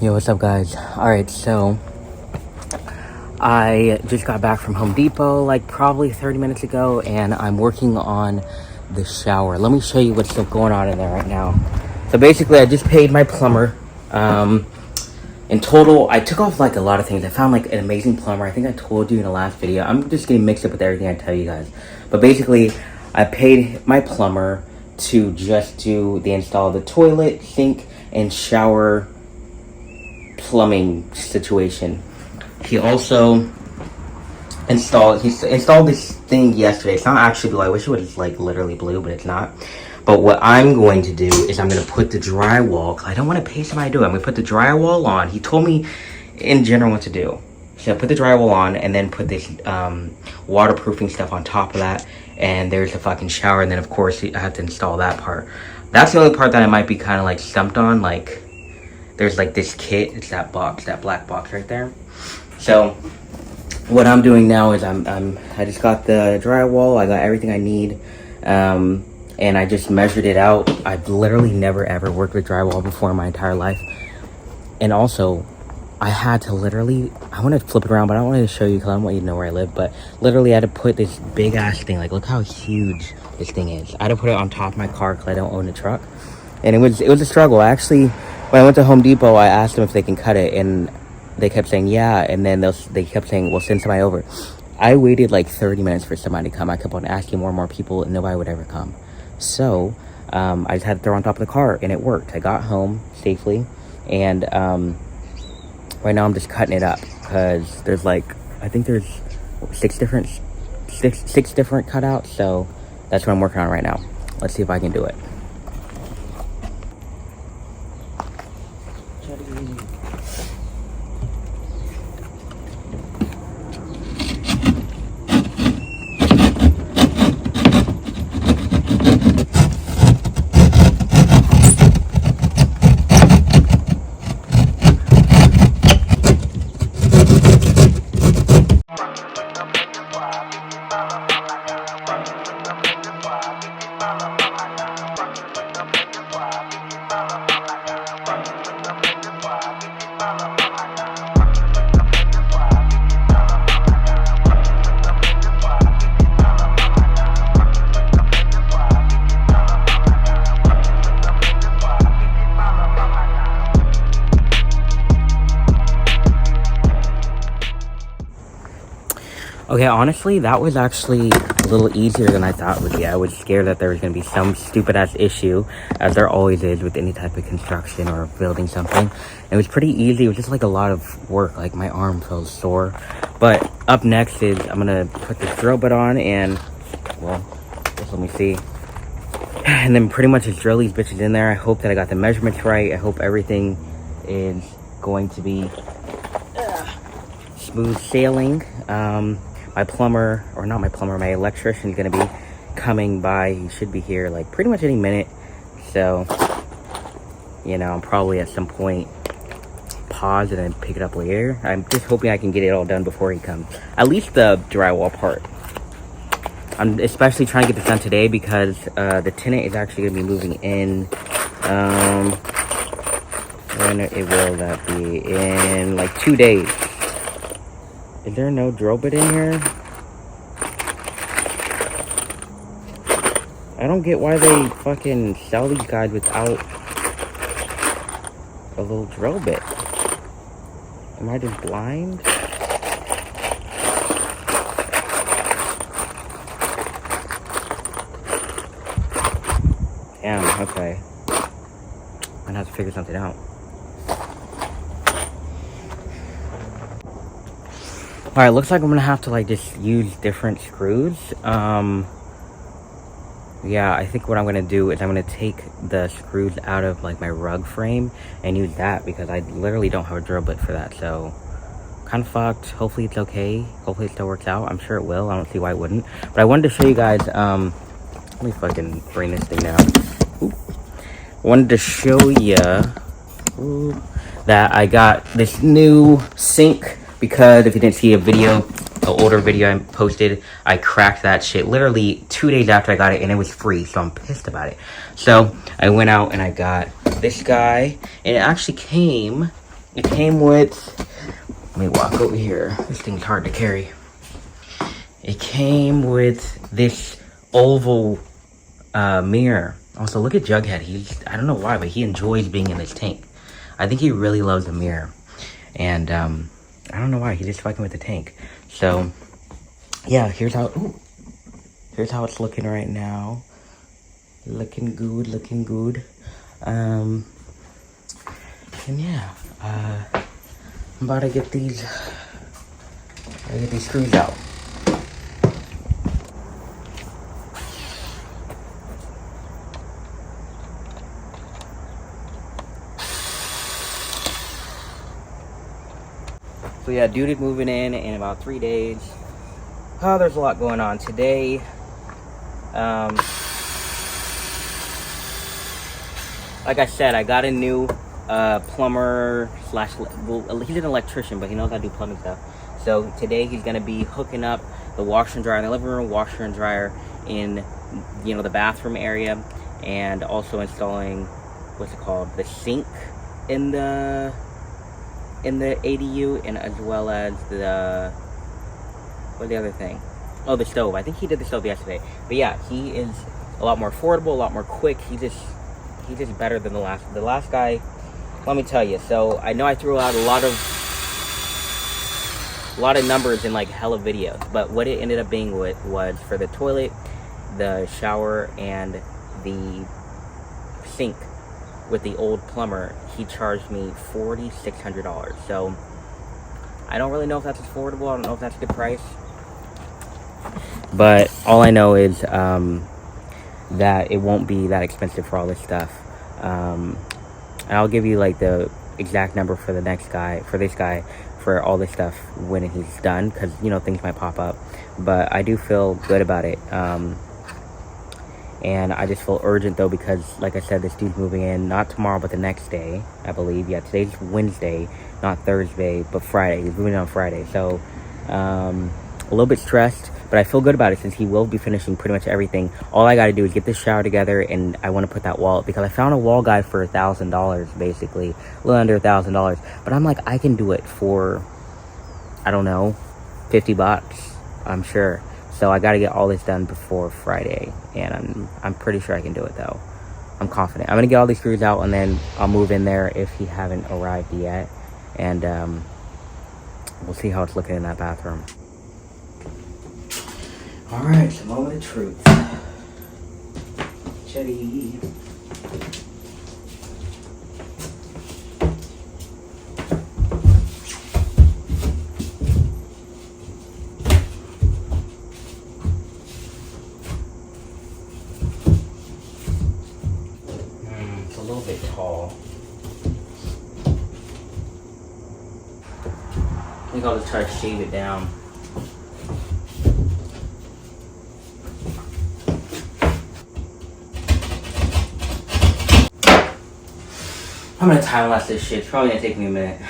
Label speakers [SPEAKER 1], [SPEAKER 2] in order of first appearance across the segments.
[SPEAKER 1] Yo, what's up, guys? Alright, so I just got back from Home Depot like probably 30 minutes ago, and I'm working on the shower. Let me show you what's still going on in there right now. So basically, I just paid my plumber. In total, I took off like a lot of things. I found like an amazing plumber. I think I told you in the last video. I'm just getting mixed up with everything I tell you guys. But basically, I paid my plumber to just do the install of the toilet, sink, and shower plumbing situation. He also installed this thing yesterday. It's not actually blue. I wish it was like literally blue, but it's not. But what I'm going to do is I'm going to put the drywall, because I don't want to pay somebody to do it. I'm going to put the drywall on. He told me in general what to do. So I put the drywall on and then put this waterproofing stuff on top of that. And there's the fucking shower. And then of course I have to install that part. That's the only part that I might be kind of like stumped on. Like, there's like this kit. It's that box, that black box right there. So what I'm doing now is I just got the drywall. I got everything I need. And I just measured it out. I've literally never ever worked with drywall before in my entire life. And also, I had to literally, I want to flip it around, but I don't want to show you because I don't want you to know where I live. But literally, I had to put this big ass thing, like look how huge this thing is. I had to put it on top of my car because I don't own a truck. And it was a struggle. Actually, when I went to Home Depot, I asked them if they can cut it, and they kept saying yeah, and then they kept saying, we'll send somebody over. I waited like 30 minutes for somebody to come. I kept on asking more and more people, and nobody would ever come. So I just had to throw it on top of the car, and it worked. I got home safely, and right now I'm just cutting it up because there's like, I think there's six different cutouts. So that's what I'm working on right now. Let's see if I can do it. Okay, honestly, that was actually a little easier than I thought it would be. I was scared that there was going to be some stupid-ass issue, as there always is with any type of construction or building something. It was pretty easy. It was just like a lot of work. Like, my arm felt sore. But up next is I'm going to put this drill bit on and, well, just let me see. And then pretty much just drill these bitches in there. I hope that I got the measurements right. I hope everything is going to be smooth sailing. My plumber, or not my plumber, my electrician is going to be coming by. He should be here like pretty much any minute. So, you know, I'm probably at some point pause and then pick it up later. I'm just hoping I can get it all done before he comes. At least the drywall part. I'm especially trying to get this done today because the tenant is actually going to be moving in. When will that be? In like 2 days. Is there no drill bit in here? I don't get why they fucking sell these guys without a little drill bit. Am I just blind? Damn, okay. I'm gonna have to figure something out. Alright, looks like I'm gonna have to like just use different screws. Yeah, I think what I'm gonna do is I'm gonna take the screws out of like my rug frame and use that because I literally don't have a drill bit for that. So kind of fucked. Hopefully it's okay. Hopefully it still works out. I'm sure it will. I don't see why it wouldn't. But I wanted to show you guys, let me fucking bring this thing down. Ooh. I wanted to show you that I got this new sink. Because if you didn't see a video, an older video I posted, I cracked that shit literally 2 days after I got it, and it was free, so I'm pissed about it. So I went out and I got this guy, and it actually came It came with, let me walk over here. This thing's hard to carry. It came with this oval mirror. Also, look at Jughead. I don't know why, but he enjoys being in this tank. I think he really loves the mirror. And I don't know why. He's just fucking with the tank. So, yeah, here's how it's looking right now. Looking good, looking good. And yeah, I'm about to get these screws out. So yeah, dude is moving in about 3 days. Oh, there's a lot going on today. Like I said, I got a new plumber slash, well, he's an electrician, but he knows how to do plumbing stuff. So today he's gonna be hooking up the washer and dryer in the living room, washer and dryer in, you know, the bathroom area, and also installing, what's it called, the sink in the ADU, and as well as the, what's the other thing? Oh, the stove. I think he did the stove yesterday. But yeah, he is a lot more affordable, a lot more quick. He's just better than the last guy. Let me tell you. So I know I threw out a lot of numbers in like hella videos, but what it ended up being was for the toilet, the shower, and the sink with the old plumber, he charged me $4,600. So I don't really know if that's affordable. I don't know if that's a good price, but all I know is that it won't be that expensive for all this stuff. And I'll give you like the exact number for this guy for all this stuff when he's done, because you know things might pop up, but I do feel good about it. And I just feel urgent though, because like I said, this dude's moving in not tomorrow but the next day, I believe. Yeah, today's Wednesday, not Thursday, but Friday. He's moving in on Friday. So a little bit stressed, but I feel good about it since he will be finishing pretty much everything. All I got to do is get this shower together, and I want to put that wall, because I found a wall guy for $1,000, basically a little under $1,000. But I'm like, I can do it for, I don't know, $50, I'm sure. So I got to get all this done before Friday, and I'm pretty sure I can do it though. I'm confident. I'm gonna get all these screws out, and then I'll move in there if he haven't arrived yet, and we'll see how it's looking in that bathroom. All right, the moment of truth. Chetty. It's a little bit tall. I think I'll just try to shave it down. I'm gonna time lapse this shit. It's probably gonna take me a minute.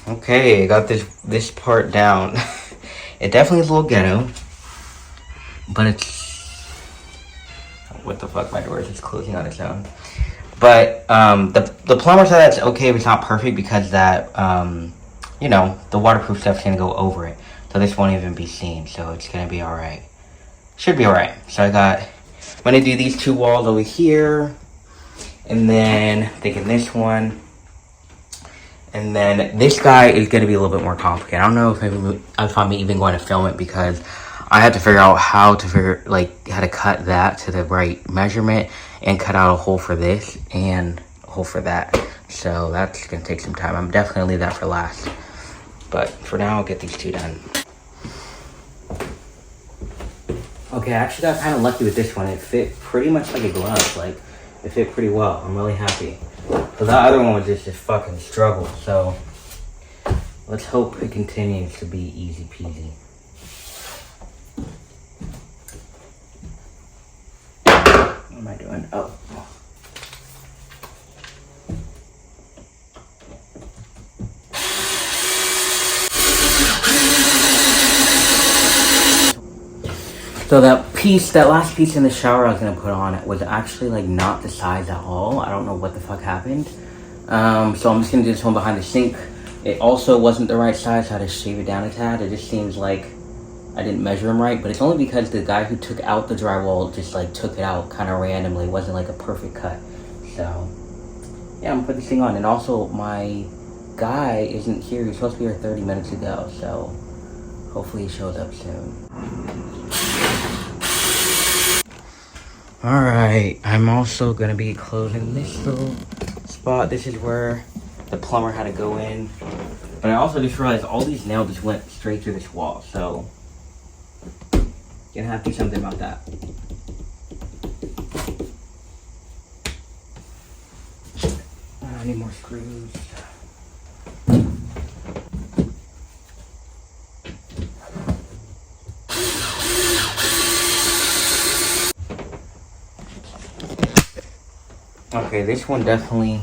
[SPEAKER 1] Okay, I got this part down. It definitely is a little ghetto, but it's, what the fuck, my door is just closing on its own. But the plumber said that's okay, but it's not perfect because that you know, the waterproof stuff's gonna go over it, so this won't even be seen. So it's gonna be all right. Should be all right. So I'm gonna do these two walls over here, and then thinking this one. And then this guy is going to be a little bit more complicated. I don't know if I'm even going to film it, because I have to figure out how to cut that to the right measurement, and cut out a hole for this and a hole for that. So that's going to take some time. I'm definitely going to leave that for last. But for now, I'll get these two done. Okay, I actually got kind of lucky with this one. It fit pretty much like a glove. Like, it fit pretty well. I'm really happy. But that other one was just a fucking struggle. So, let's hope it continues to be easy peasy. What am I doing? Oh. So that last piece in the shower I was gonna put on was actually like not the size at all. I don't know what the fuck happened. So I'm just gonna do this one behind the sink. It also wasn't the right size, so I had to shave it down a tad. It just seems like I didn't measure them right, but it's only because the guy who took out the drywall just like took it out kind of randomly. It wasn't like a perfect cut. So yeah, I'm gonna put this thing on. And also my guy isn't here. He was supposed to be here 30 minutes ago, so hopefully he shows up soon. Alright, I'm also gonna be closing this little spot. This is where the plumber had to go in. But I also just realized all these nails just went straight through this wall, so gonna have to do something about that. I need more screws. Okay, this one definitely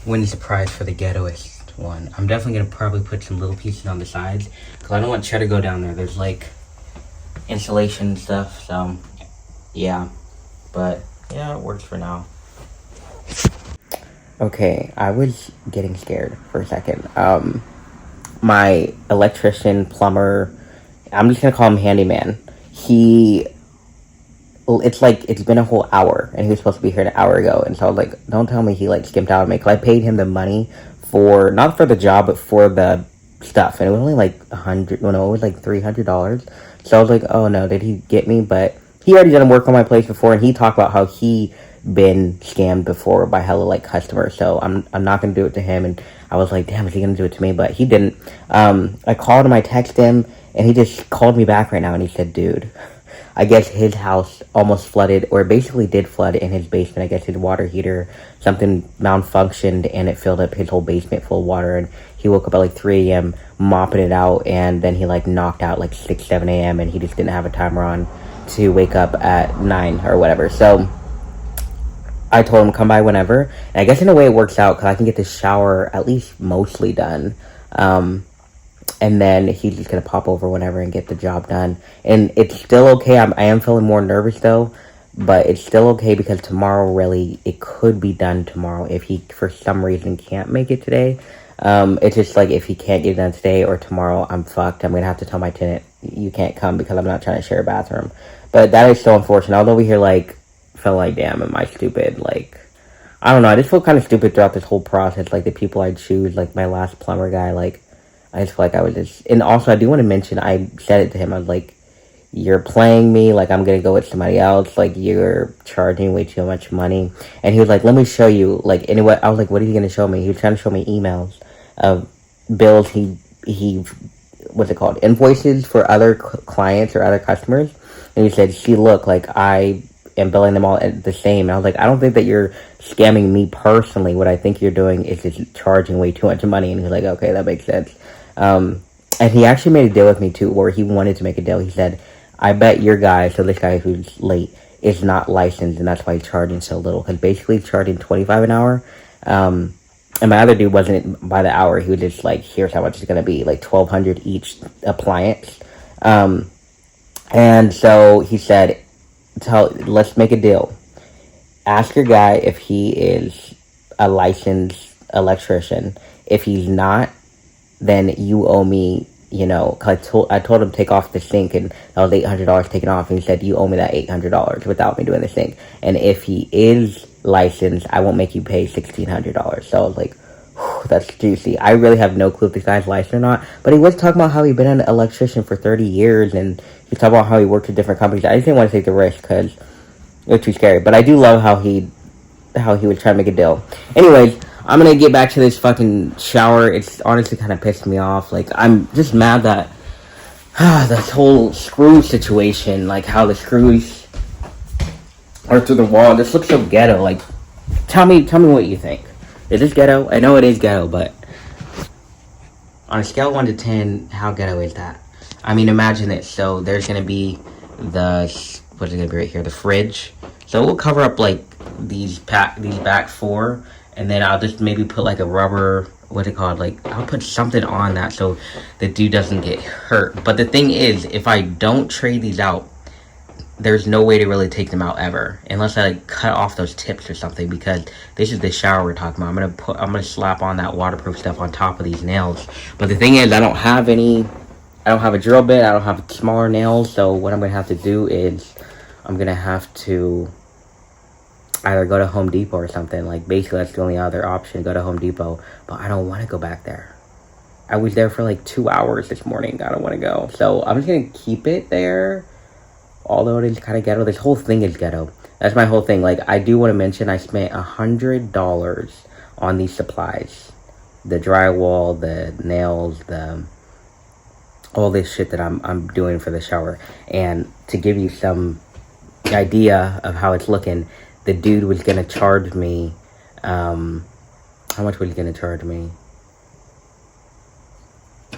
[SPEAKER 1] wins the prize for the ghettoest one. I'm definitely gonna probably put some little pieces on the sides because I don't want Cheddar to go down there. There's like insulation and stuff, so yeah. But yeah, it works for now. Okay, I was getting scared for a second. My electrician, plumber, I'm just gonna call him handyman. It's been a whole hour, and he was supposed to be here an hour ago, and so I was like, don't tell me he, like, skimped out on me, because I paid him the money for, not for the job, but for the stuff, and it was only, like, it was, like, $300, so I was like, oh, no, did he get me? But he already done work on my place before, and he talked about how he been scammed before by hella, like, customers, so I'm not gonna do it to him, and I was like, damn, is he gonna do it to me? But he didn't. I called him, I texted him, and he just called me back right now, and he said, dude, I guess his house almost flooded, or basically did flood in his basement. I guess his water heater, something malfunctioned, and it filled up his whole basement full of water, and he woke up at like 3 a.m. mopping it out, and then he like knocked out like 6, 7 a.m., and he just didn't have a timer on to wake up at 9 or whatever. So I told him come by whenever, and I guess in a way it works out, because I can get the shower at least mostly done. And then he's just gonna pop over whenever and get the job done. And it's still okay. I am feeling more nervous though, but it's still okay because tomorrow, really, it could be done tomorrow if he for some reason can't make it today. It's just like if he can't get it done today or tomorrow, I'm fucked. I'm gonna have to tell my tenant you can't come because I'm not trying to share a bathroom. But that is so unfortunate. Although we here like felt like, damn, am I stupid? Like, I don't know. I just feel kind of stupid throughout this whole process. Like the people I choose, like my last plumber guy, like. I just feel like I was just... And also, I do want to mention, I said it to him, I was like, you're playing me, like, I'm gonna go with somebody else, like, you're charging way too much money. And he was like, let me show you, like, anyway, I was like, what is he gonna show me? He was trying to show me emails of bills he what's it called? Invoices for other clients or other customers. And he said, see, look, like, I am billing them all the same. And I was like, I don't think that you're scamming me personally. What I think you're doing is just charging way too much money. And he was like, okay, that makes sense. And he actually made a deal with me too, where he wanted to make a deal. He said, I bet your guy, so this guy who's late, is not licensed, and that's why he's charging so little. Because basically he's charging $25 an hour. And my other dude wasn't by the hour. He was just like, here's how much it's going to be, like $1,200 each appliance. And so he said, let's make a deal. Ask your guy if he is a licensed electrician. If he's not, then you owe me, you know, cause I told him to take off the sink, and that was $800 taken off, and he said, you owe me that $800 without me doing the sink. And if he is licensed, I won't make you pay $1,600. So I was like, whew, that's juicy. I really have no clue if this guy's licensed or not, but he was talking about how he'd been an electrician for 30 years, and he was talking about how he worked with different companies. I just didn't want to take the risk, because it was too scary, but I do love how he was trying to make a deal. Anyways, I'm gonna get back to this fucking shower. It's honestly kind of pissed me off. Like, I'm just mad that this whole screw situation, like how the screws are through the wall. This looks so ghetto. Like, tell me what you think. Is this ghetto? I know it is ghetto, but on a scale of 1 to 10, how ghetto is that? I mean, imagine this. So there's gonna be what's it gonna be right here? The fridge. So we'll cover up like these back 4, and then I'll just maybe put like a rubber, what's it called? Like, I'll put something on that so the dude doesn't get hurt. But the thing is, if I don't trade these out, there's no way to really take them out ever, unless I like cut off those tips or something, because this is the shower we're talking about. I'm gonna slap on that waterproof stuff on top of these nails. But the thing is, I don't have a drill bit, I don't have smaller nails, so what I'm gonna have to do is I'm gonna have to either go to Home Depot or something. Like, basically that's the only other option, go to Home Depot. But I don't want to go back there. I was there for like 2 hours this morning. I don't want to go, so I'm just gonna keep it there. Although it is kind of ghetto, this whole thing is ghetto. That's my whole thing. Like, I do want to mention I spent $100 on these supplies. The drywall, the nails, all this shit that I'm doing for the shower. And to give you some idea of how it's looking, the dude was gonna charge me, how much was he gonna charge me?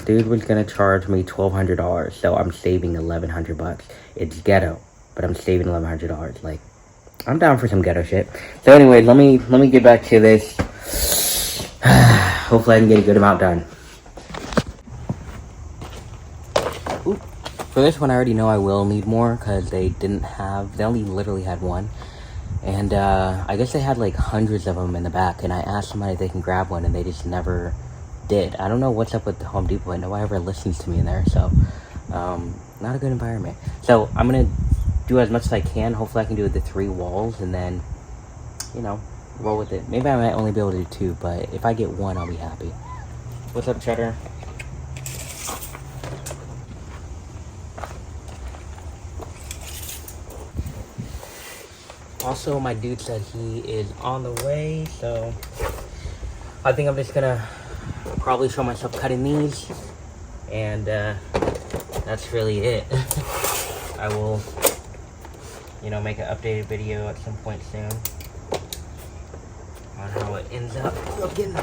[SPEAKER 1] Dude was gonna charge me $1,200, so I'm saving $1,100. It's ghetto, but I'm saving $1,100. Like, I'm down for some ghetto shit. So anyway, let me get back to this. Hopefully I can get a good amount done. Ooh. For this one, I already know I will need more, because they only literally had one. And I guess they had like hundreds of them in the back, and I asked somebody if they can grab one, and they just never did. I don't know what's up with the Home Depot, and nobody ever listens to me in there, so not a good environment. So I'm gonna do as much as I can. Hopefully I can do the 3 walls, and then, you know, roll with it. Maybe I might only be able to do 2, but if I get 1, I'll be happy. What's up, Cheddar? Also, my dude said he is on the way, so I think I'm just gonna probably show myself cutting these, and that's really it. I will, you know, make an updated video at some point soon on how it ends up looking.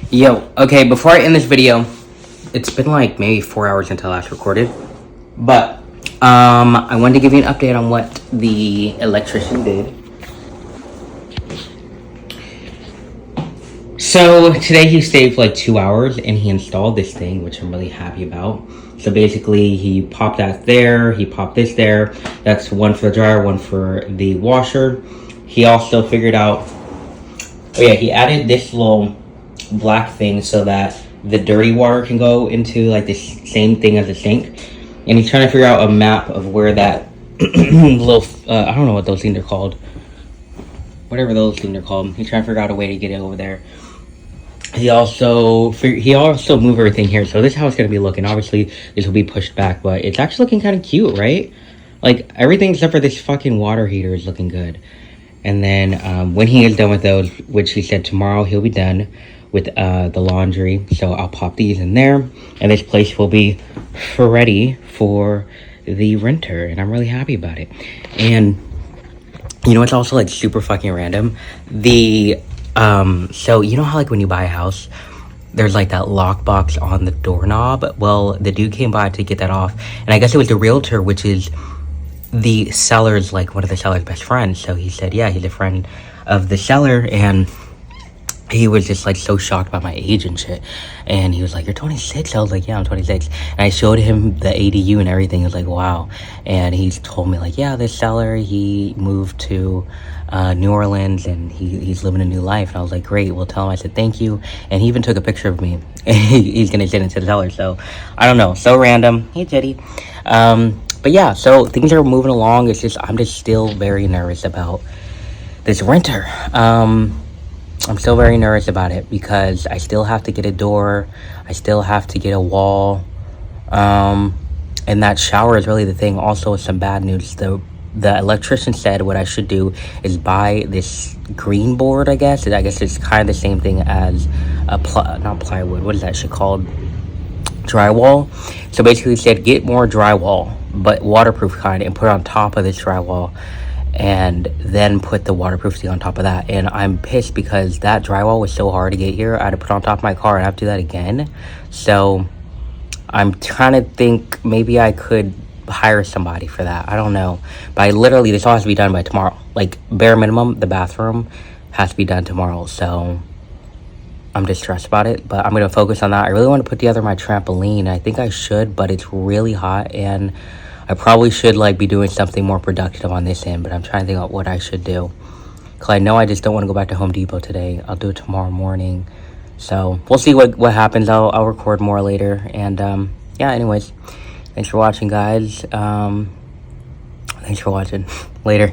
[SPEAKER 1] Yo, okay, before I end this video, it's been like maybe 4 hours until I last recorded, but I wanted to give you an update on what the electrician did. So today he stayed for like 2 hours, and he installed this thing, which I'm really happy about. So basically he popped that there, he popped this there. That's one for the dryer, one for the washer. He also figured out, oh yeah, he added this little black thing so that the dirty water can go into like this same thing as the sink. And he's trying to figure out a map of where that little, I don't know what those things are called. Whatever those things are called. He's trying to figure out a way to get it over there. He also moved everything here. So this is how it's going to be looking. Obviously, this will be pushed back, but it's actually looking kind of cute, right? Like, everything except for this fucking water heater is looking good. And then when he is done with those, which he said tomorrow he'll be done with the laundry, so I'll pop these in there, and this place will be ready for the renter, and I'm really happy about it. And you know, it's also like super fucking random. So you know how like when you buy a house, there's like that lockbox on the doorknob? Well, the dude came by to get that off, and I guess it was the realtor, which is the seller's like one of the seller's best friends. So he said, yeah, he's a friend of the seller, and he was just like so shocked by my age and shit. And he was like, you're 26? I was like, yeah, I'm 26. And I showed him the ADU and everything. He was like, wow. And he's told me like, yeah, this seller, he moved to New Orleans, and he's living a new life. And I was like, great, well, tell him I said thank you. And he even took a picture of me. He's gonna send it to the seller. So I don't know, so random. Hey, Jetty. But yeah, so things are moving along. It's just, I'm just still very nervous about this renter. I'm still very nervous about it because I still have to get a door. I still have to get a wall. And that shower is really the thing. Also, some bad news. The electrician said what I should do is buy this green board, I guess. I guess it's kind of the same thing as not plywood. What is that shit called? Drywall. So basically he said get more drywall, but waterproof kind, and put it on top of this drywall, and then put the waterproof steel on top of that. And I'm pissed because that drywall was so hard to get here. I had to put it on top of my car and I have to do that again. So I'm trying to think maybe I could hire somebody for that. I don't know. But this all has to be done by tomorrow. Like, bare minimum, the bathroom has to be done tomorrow. So I'm just stressed about it, but I'm going to focus on that. I really want to put together my trampoline. I think I should, but it's really hot, and I probably should like be doing something more productive on this end, but I'm trying to think of what I should do. Because I know I just don't want to go back to Home Depot today. I'll do it tomorrow morning. So we'll see what happens. I'll record more later. And yeah, anyways, thanks for watching, guys. Thanks for watching. Later.